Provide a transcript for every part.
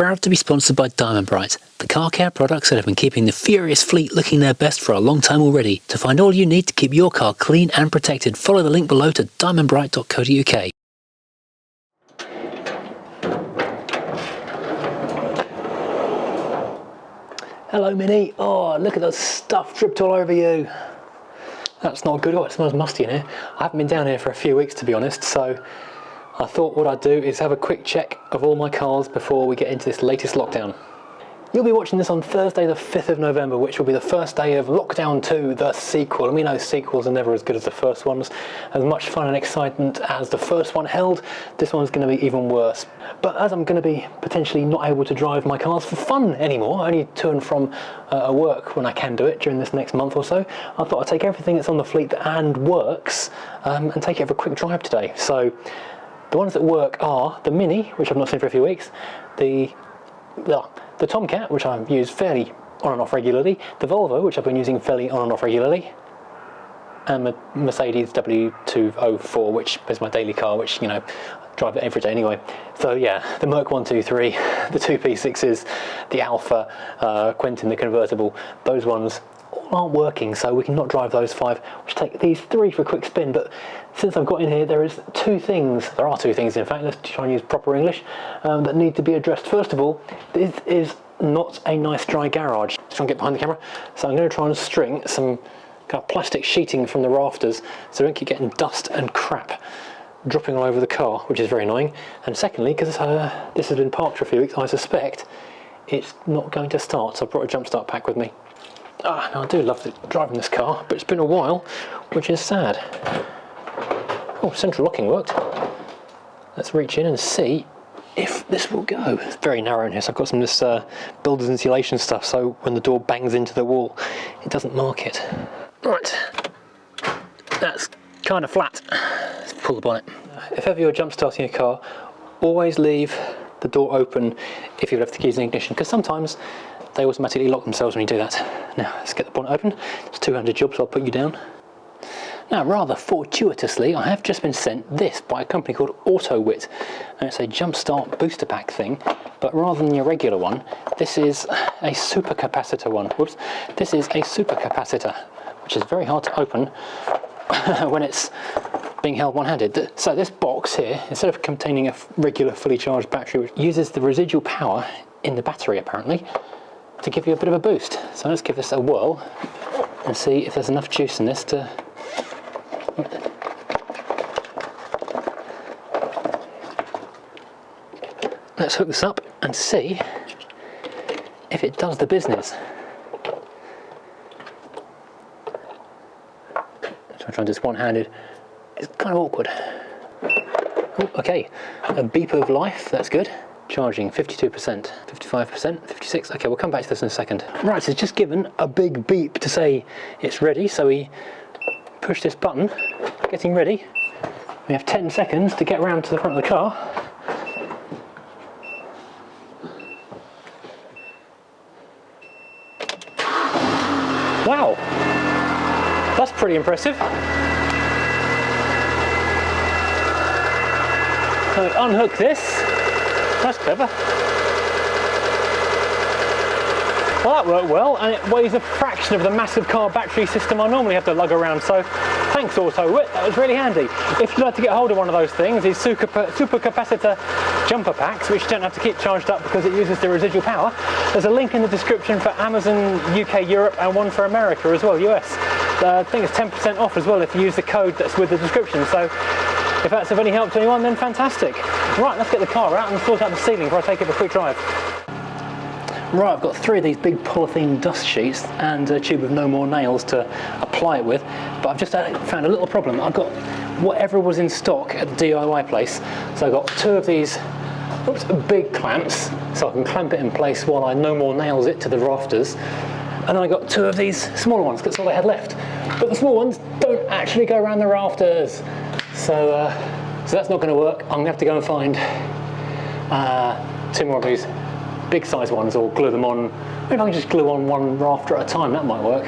proud to be sponsored by Diamond Bright, the car care products that have been keeping the furious fleet looking their best for a long time already. To find all you need to keep your car clean and protected, follow the link below to diamondbright.co.uk. Hello Mini. Oh, look at the stuff dripped all over you. That's not good. Oh, it smells musty in here. I haven't been down here for a few weeks, to be honest, so I thought what I'd do is have a quick check of all my cars before we get into this latest lockdown. You'll be watching this on Thursday the 5th of November, which will be the first day of Lockdown 2, the sequel. And we know sequels are never as good as the first ones. As much fun and excitement as the first one held, this one's going to be even worse. But as I'm going to be potentially not able to drive my cars for fun anymore, only to and from work when I can do it during this next month or so, I thought I'd take everything that's on the fleet and works and take it for a quick drive today. So the ones that work are the Mini, which I've not seen for a few weeks, the Tomcat, which I've used fairly on and off regularly, the Volvo, which I've been using fairly on and off regularly, and the Mercedes W204, which is my daily car, which, you know, I drive it every day anyway. So yeah, the Merc 123, the two P6s, the Alpha, Quentin the convertible, those ones all aren't working, so we cannot drive those five. We'll take these three for a quick spin, but since I've got in here, there are two things in fact, let's try and use proper English, that need to be addressed. First of all, this is not a nice dry garage. Let's try and get behind the camera. So I'm going to try and string some kind of plastic sheeting from the rafters so we don't keep getting dust and crap dropping all over the car, which is very annoying. And secondly, because this has been parked for a few weeks, I suspect it's not going to start, so I brought a jump start pack with me. Now I do love driving this car, but it's been a while, which is sad. Oh, central locking worked. Let's reach in and see if this will go. It's very narrow in here, so I've got some of this builder's insulation stuff, so when the door bangs into the wall, it doesn't mark it. Right, that's kind of flat. Let's pull the bonnet. If ever you're jump starting a car, always leave the door open if you've left the keys in ignition, because sometimes they automatically lock themselves when you do that. Now, let's get the bonnet open. It's a two-handed job, so I'll put you down. Now, rather fortuitously, I have just been sent this by a company called AutoWit, and it's a Jumpstart booster pack thing, but rather than your regular one, this is a supercapacitor one. Whoops. This is a supercapacitor, which is very hard to open when it's being held one-handed. So this box here, instead of containing a regular fully charged battery, which uses the residual power in the battery apparently to give you a bit of a boost. So let's give this a whirl and see if there's enough juice in this to... Let's hook this up and see if it does the business. So I'm trying this one-handed. It's kind of awkward. Oh, okay, a beep of life, that's good. Charging 52%, 55%, 56%. Okay, we'll come back to this in a second. Right, so it's just given a big beep to say it's ready, so we push this button, getting ready. We have 10 seconds to get around to the front of the car. Wow, that's pretty impressive. So we unhook this. That's clever. Well, that worked well, and it weighs a fraction of the massive car battery system I normally have to lug around, so thanks AutoWit, that was really handy. If you'd like to get hold of one of those things, these supercapacitor jumper packs, which you don't have to keep charged up because it uses the residual power, there's a link in the description for Amazon UK Europe and one for America as well, US. I think it's 10% off as well if you use the code that's with the description, so if that's of any help to anyone, then fantastic. Right, let's get the car out and sort out the ceiling before I take it for a quick drive. Right, I've got three of these big polythene dust sheets and a tube of no more nails to apply it with, but I've just found a little problem. I've got whatever was in stock at the DIY place, so I've got two of these big clamps, so I can clamp it in place while I no more nails it to the rafters, and then I got two of these smaller ones, because that's all I had left. But the small ones don't actually go around the rafters, so that's not going to work. I'm going to have to go and find two more of these big size ones, or glue them on. Maybe I can just glue on one rafter at a time, that might work.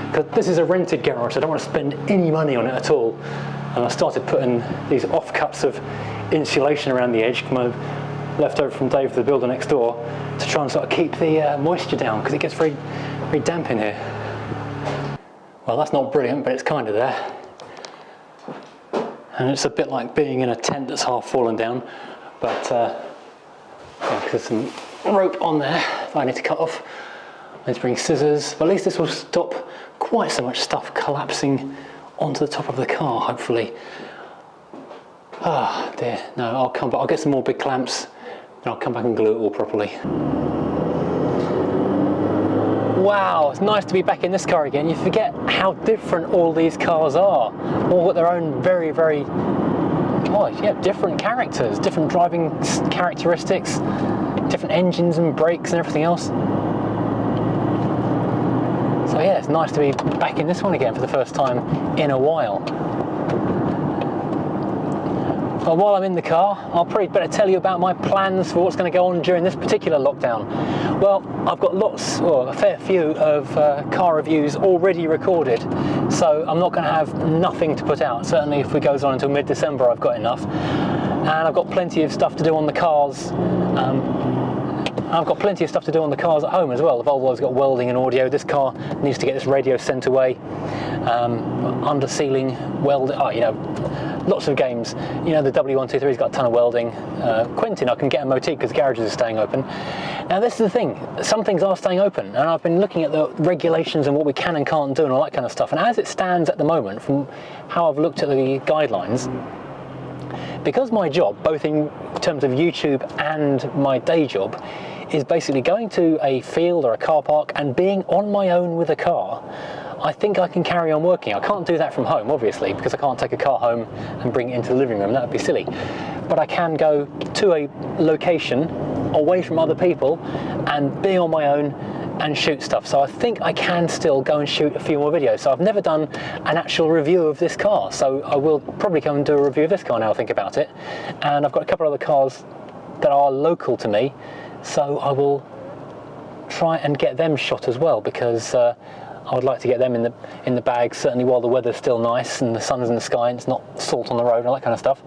Because this is a rented garage, so I don't want to spend any money on it at all. And I started putting these offcuts of insulation around the edge. My left over from Dave, the builder next door, to try and sort of keep the moisture down, because it gets very, very damp in here. Well, that's not brilliant, but it's kind of there. And it's a bit like being in a tent that's half fallen down, but yeah, there's some rope on there that I need to cut off. I need to bring scissors, but at least this will stop quite so much stuff collapsing onto the top of the car, hopefully. Ah, dear, no, I'll come back, I'll get some more big clamps, and I'll come back and glue it all properly. Wow, it's nice to be back in this car again. You forget how different all these cars are. All got their own very, very, oh yeah, different characters, different driving characteristics, different engines and brakes and everything else. So yeah, it's nice to be back in this one again for the first time in a while. Well, while I'm in the car, I'll probably better tell you about my plans for what's going to go on during this particular lockdown. Well, I've got lots, or a fair few of car reviews already recorded, so I'm not going to have nothing to put out. Certainly if it goes on until mid-December, I've got enough. And I've got plenty of stuff to do on the cars. I've got plenty of stuff to do on the cars at home as well. The Volvo's got welding and audio. This car needs to get this radio sent away. Under ceiling weld, you know, lots of games. You know, the W123's got a ton of welding. Quentin, I can get MOT because garages are staying open. Now this is the thing, some things are staying open, and I've been looking at the regulations and what we can and can't do and all that kind of stuff. And as it stands at the moment, from how I've looked at the guidelines, because my job, both in terms of YouTube and my day job, is basically going to a field or a car park and being on my own with a car, I think I can carry on working. I can't do that from home, obviously, because I can't take a car home and bring it into the living room. That would be silly. But I can go to a location away from other people and be on my own and shoot stuff. So I think I can still go and shoot a few more videos. So I've never done an actual review of this car, so I will probably come and do a review of this car now I think about it. And I've got a couple of other cars that are local to me, so I will try and get them shot as well, because I would like to get them in the bag, certainly while the weather's still nice and the sun's in the sky and it's not salt on the road and all that kind of stuff.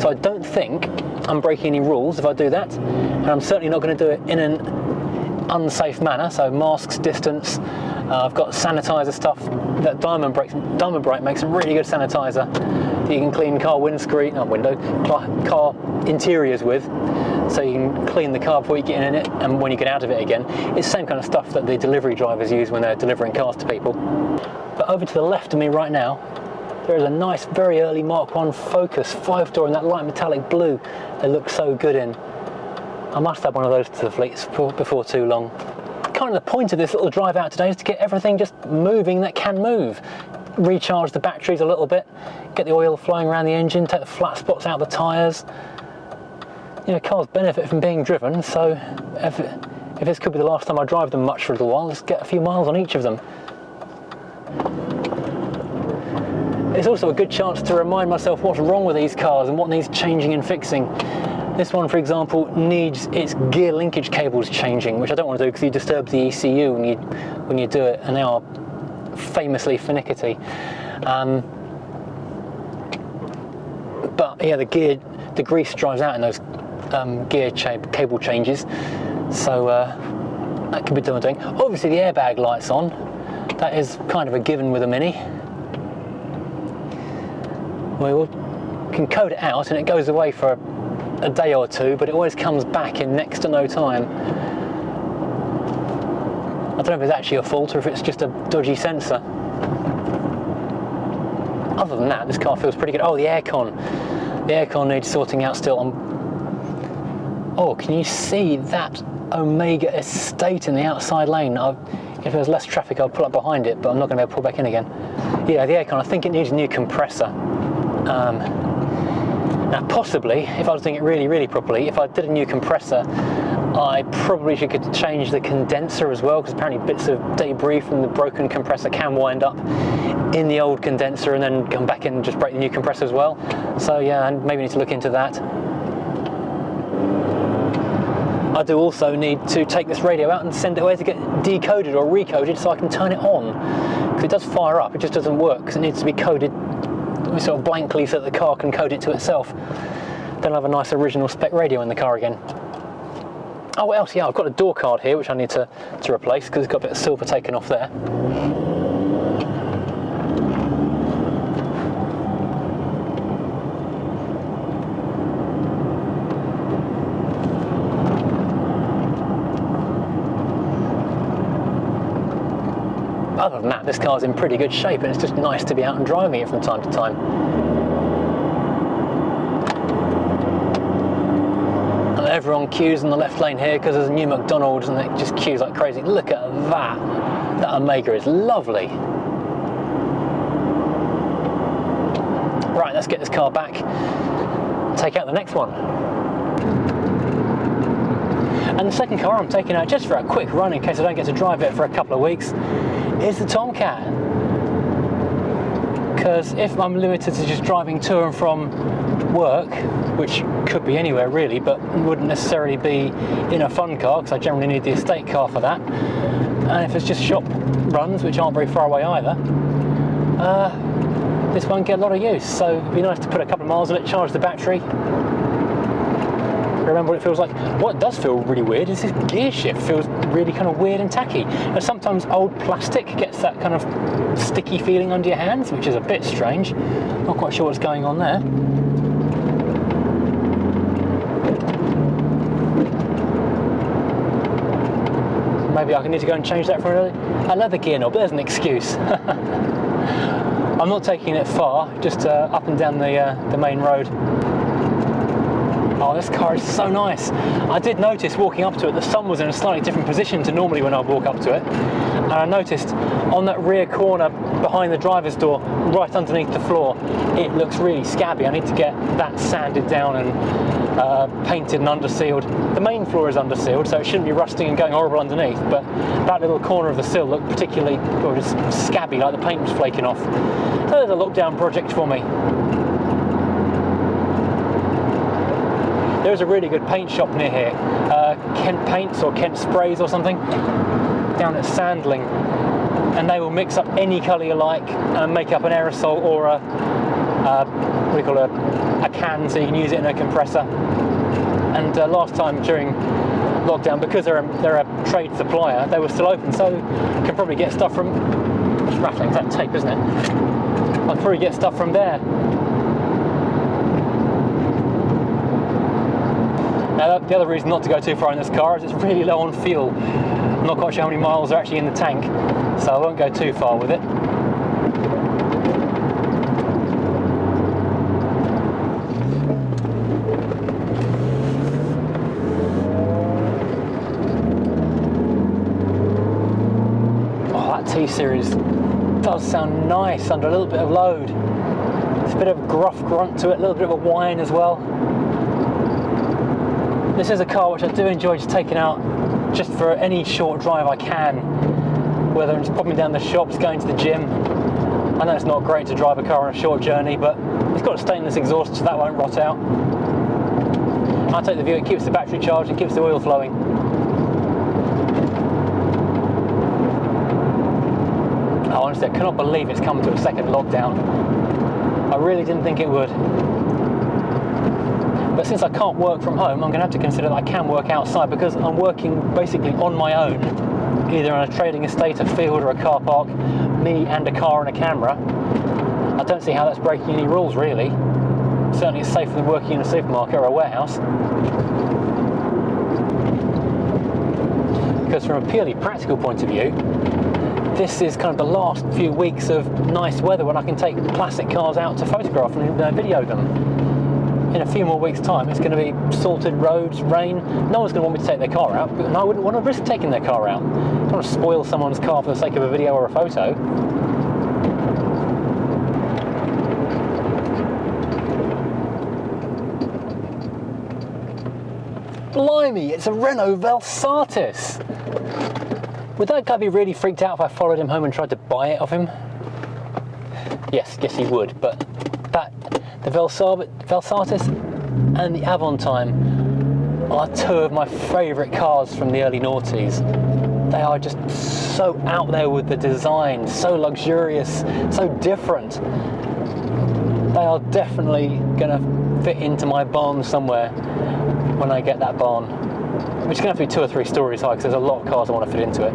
So I don't think I'm breaking any rules if I do that, and I'm certainly not going to do it in an unsafe manner. So masks, distance. I've got sanitizer stuff that Diamond Bright makes some really good sanitizer that you can clean car windscreen, not window, car interiors with. So you can clean the car before you get in it and when you get out of it again. It's the same kind of stuff that the delivery drivers use when they're delivering cars to people. But over to the left of me right now, there is a nice, very early Mark 1 Focus 5-door in that light metallic blue. They look so good in. I must add one of those to the fleet before too long. Kind of the point of this little drive out today is to get everything just moving that can move. Recharge the batteries a little bit, get the oil flowing around the engine, take the flat spots out of the tyres. You know, cars benefit from being driven, so if this could be the last time I drive them much for a little while, let's get a few miles on each of them. It's also a good chance to remind myself what's wrong with these cars and what needs changing and fixing. This one, for example, needs its gear linkage cables changing, which I don't want to do because you disturb the ECU when you do it, and they are famously finicky. But yeah, the grease dries out in those cable changes, so that could be doing. Obviously the airbag light's on. That is kind of a given with a Mini. We can code it out and it goes away for a day or two, but it always comes back in next to no time. I don't know if it's actually a fault or if it's just a dodgy sensor. Other than that, this car feels pretty good. Oh, the aircon. The aircon needs sorting out still. Oh, can you see that Omega Estate in the outside lane? If there was less traffic, I'd pull up behind it, but I'm not going to be able to pull back in again. Yeah, the aircon, I think it needs a new compressor. Now possibly, if I was doing it really, really properly, if I did a new compressor, I probably could change the condenser as well, because apparently bits of debris from the broken compressor can wind up in the old condenser and then come back in and just break the new compressor as well. So yeah, and maybe need to look into that. I do also need to take this radio out and send it away to get decoded or recoded so I can turn it on. Because it does fire up, it just doesn't work because it needs to be coded sort of blankly so that the car can code it to itself. Then I'll have a nice original spec radio in the car again. Oh, what else? Yeah, I've got a door card here, which I need to replace because it's got a bit of silver taken off there. Other than that, this car's in pretty good shape, and it's just nice to be out and driving it from time to time. And everyone queues in the left lane here because there's a new McDonald's, and it just queues like crazy. Look at that. That Omega is lovely. Right, let's get this car back, take out the next one. And the second car I'm taking out just for a quick run in case I don't get to drive it for a couple of weeks is the Tomcat. Because if I'm limited to just driving to and from work, which could be anywhere really, but wouldn't necessarily be in a fun car because I generally need the estate car for that, and if it's just shop runs, which aren't very far away either, this won't get a lot of use. So it'd be nice to put a couple of miles on it, charge the battery, remember what it feels like. What does feel really weird is this gear shift feels really kind of weird and tacky. And sometimes old plastic gets that kind of sticky feeling under your hands, which is a bit strange. Not quite sure what's going on there. Maybe I need to go and change that for a leather gear knob. There's an excuse. I'm not taking it far, just up and down the main road. Oh, this car is so nice. I did notice walking up to it, the sun was in a slightly different position to normally when I walk up to it. And I noticed on that rear corner behind the driver's door, right underneath the floor, it looks really scabby. I need to get that sanded down and painted and undersealed. The main floor is undersealed, so it shouldn't be rusting and going horrible underneath, but that little corner of the sill looked particularly, or just scabby, like the paint was flaking off. So there's a lockdown project for me. There's a really good paint shop near here, Kent Paints or Kent Sprays or something, down at Sandling, and they will mix up any colour you like and make up an aerosol or what do you call a can, so you can use it in a compressor. And last time during lockdown, because they're a trade supplier, they were still open, so you can probably get stuff from, it's rattling, it's that tape, isn't it? I'll probably get stuff from there. Now, the other reason not to go too far in this car is it's really low on fuel. I'm not quite sure how many miles are actually in the tank, so I won't go too far with it. Oh, that T-Series does sound nice under a little bit of load. There's a bit of gruff grunt to it, a little bit of a whine as well. This is a car which I do enjoy just taking out just for any short drive I can, whether it's popping down the shops, going to the gym. I know it's not great to drive a car on a short journey, but it's got a stainless exhaust, so that won't rot out. I take the view it keeps the battery charged and keeps the oil flowing. Oh, honestly, I cannot believe it's come to a second lockdown. I really didn't think it would. But since I can't work from home, I'm going to have to consider that I can work outside, because I'm working basically on my own, either on a trading estate, a field or a car park, me and a car and a camera. I don't see how that's breaking any rules really. Certainly it's safer than working in a supermarket or a warehouse. Because from a purely practical point of view, this is kind of the last few weeks of nice weather when I can take classic cars out to photograph and video them. In a few more weeks' time, it's going to be salted roads, rain. No one's going to want me to take their car out, and I wouldn't want to risk taking their car out. I don't want to spoil someone's car for the sake of a video or a photo. Blimey, it's a Renault Velsatis! Would that guy be really freaked out if I followed him home and tried to buy it off him? Yes, he would, but the Velsatis and the Avantime are two of my favourite cars from the early noughties. They are just so out there with the design, so luxurious, so different. They are definitely going to fit into my barn somewhere when I get that barn, which is going to have to be 2 or 3 stories high because there's a lot of cars I want to fit into it.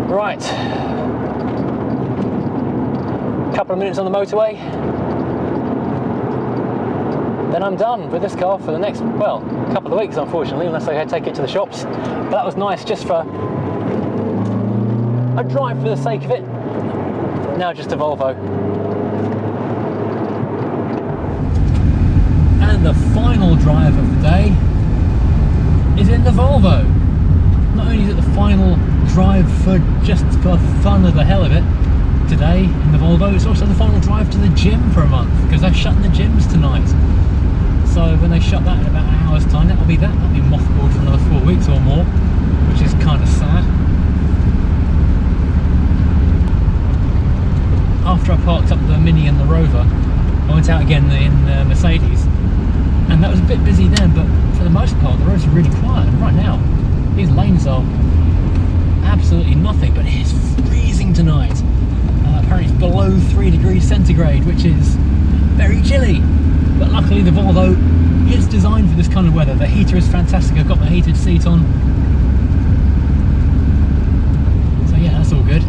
Right, couple of minutes on the motorway, then I'm done with this car for the next, well, couple of weeks unfortunately, unless I take it to the shops. But that was nice just for a drive for the sake of it. Now just a Volvo. And the final drive of the day is in the Volvo. Not only is it the final drive for just for fun of the hell of it today in the Volvo, it's also the final drive to the gym for a month, because they're shutting the gyms tonight. So when they shut that in about an hour's time, that'll be mothballed for another 4 weeks or more, which is kind of sad. After I parked up the Mini and the Rover, I went out again in the Mercedes, and that was a bit busy then, but for the most part the roads are really quiet. And right now these lanes are absolutely nothing, but it is freezing tonight. Apparently it's below 3 degrees centigrade, which is very chilly. But luckily the Volvo is designed for this kind of weather. The heater is fantastic. I've got my heated seat on. So yeah, that's all good.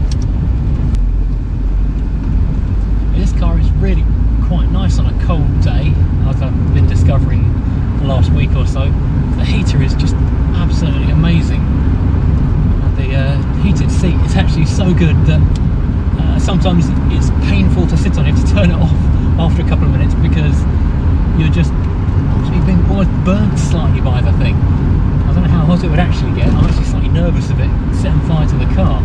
This car is really quite nice on a cold day, as I've been discovering the last week or so. The heater is just absolutely amazing. And the heated seat is actually so good that sometimes it's painful to sit on. You have to turn it off after a couple of minutes because you're just actually being almost burnt slightly by the thing. I don't know how hot it would actually get. I'm actually slightly nervous of it setting fire to the car.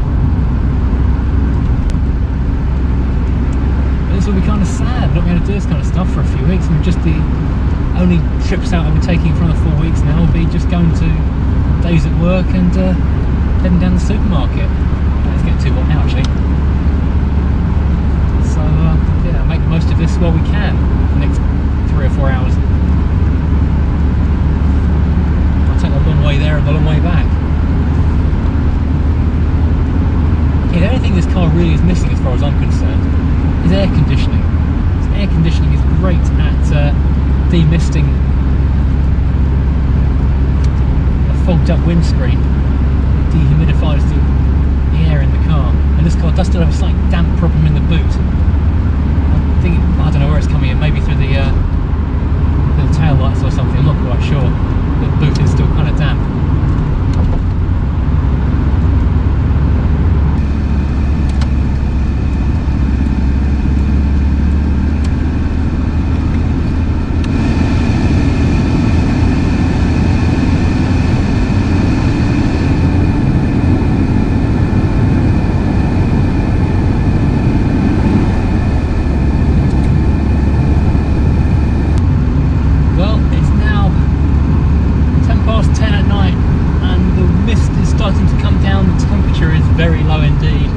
But this will be kind of sad not being able to do this kind of stuff for a few weeks. I mean, just the only trips out I'll be taking for another 4 weeks now will be just going to days at work and heading down the supermarket. It's getting too hot now actually. So yeah, make the most of this while we can for the next 3 or 4 hours. I'll take the long way there and the long way back. Yeah, the only thing this car really is missing, as far as I'm concerned, is air conditioning. Air conditioning is great at demisting a fogged up windscreen. It dehumidifies the air in the car, and this car does still have a slight damp problem in the boot. I don't know where it's coming in, maybe through the tail lights or something. I'm not quite sure. The boot is still kind of damp. Very low indeed.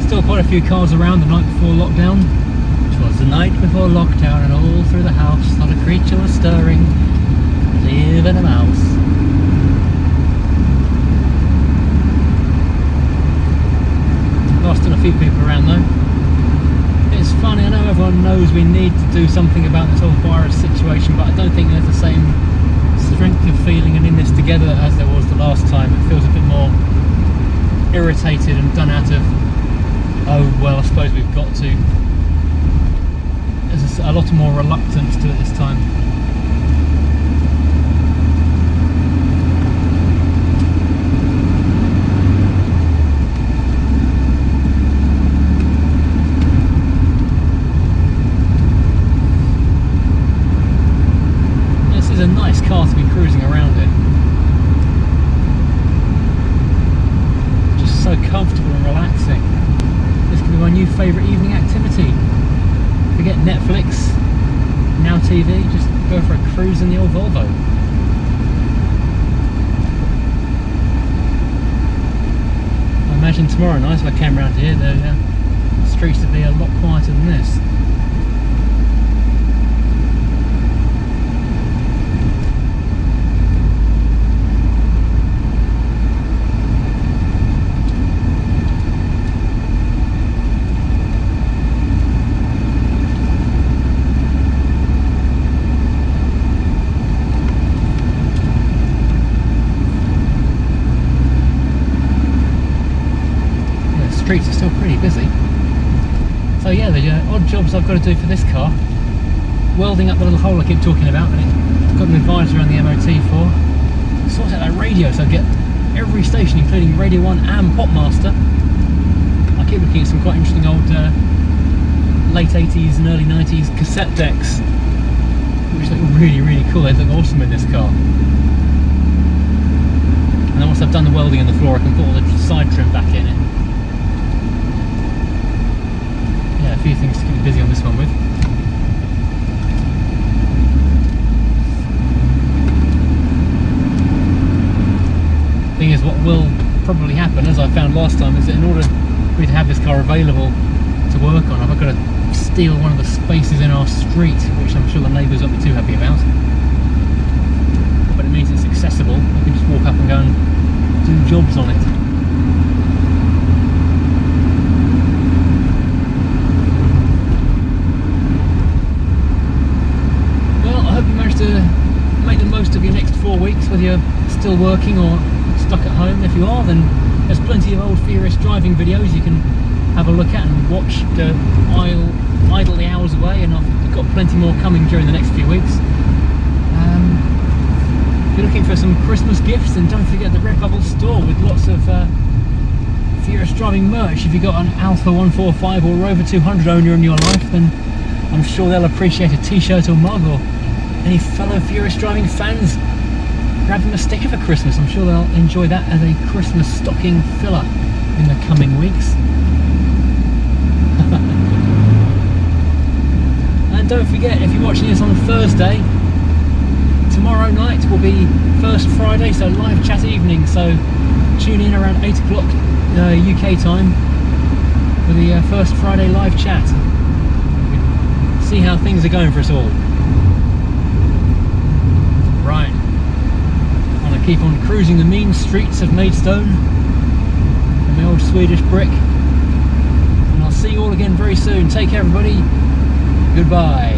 Still quite a few cars around the night before lockdown. Twas the night before lockdown, and all through the house not a creature was stirring, not even a mouse. There are still a few people around though. It's funny, I know everyone knows we need to do something about this whole virus situation, but I don't think there's the same strength of feeling and in this together as there was the last time. It feels a bit more irritated and done out of, oh well, I suppose we've got to. There's a lot more reluctance to it this time. A nice car to be cruising around in. Just so comfortable and relaxing. This could be my new favourite evening activity. Forget Netflix, Now TV, just go for a cruise in the old Volvo. I imagine tomorrow night if I came around here, the streets would be a lot quieter than this. the odd jobs I've got to do for this car. Welding up the little hole I keep talking about, and it's got an advisor around the MOT for. Sort out that radio, so I get every station, including Radio 1 and Popmaster. I keep looking at some quite interesting old late 80s and early 90s cassette decks, which look really, really cool. They look awesome in this car. And then once I've done the welding in the floor, I can put all the side trim back in it. Yeah, a few things to keep me busy on this one with. Thing is, what will probably happen, as I found last time, is that in order for me to have this car available to work on, I've got to steal one of the spaces in our street, which I'm sure the neighbours won't be too happy about. But it means it's accessible. I can just walk up and go and do jobs on it. Well, I hope you managed to make the most of your next 4 weeks, whether you're still working or stuck at home. If you are, then there's plenty of old Furious driving videos you can have a look at and watch to idle the hours away, and I've got plenty more coming during the next few weeks. If you're looking for some Christmas gifts, then don't forget the Redbubble store with lots of Furious driving merch. If you've got an Alpha 145 or Rover 200 owner in your life, then I'm sure they'll appreciate a t-shirt or mug, or any fellow Furious driving fans, grab them a sticker for Christmas. I'm sure they'll enjoy that as a Christmas stocking filler in the coming weeks. And don't forget, if you're watching this on Thursday, tomorrow night will be First Friday, so live chat evening, so tune in around 8 o'clock UK time for the First Friday live chat. See how things are going for us all. Right, I'm going to keep on cruising the mean streets of Maidstone and my old Swedish brick, and I'll see you all again very soon. Take care, everybody. Goodbye.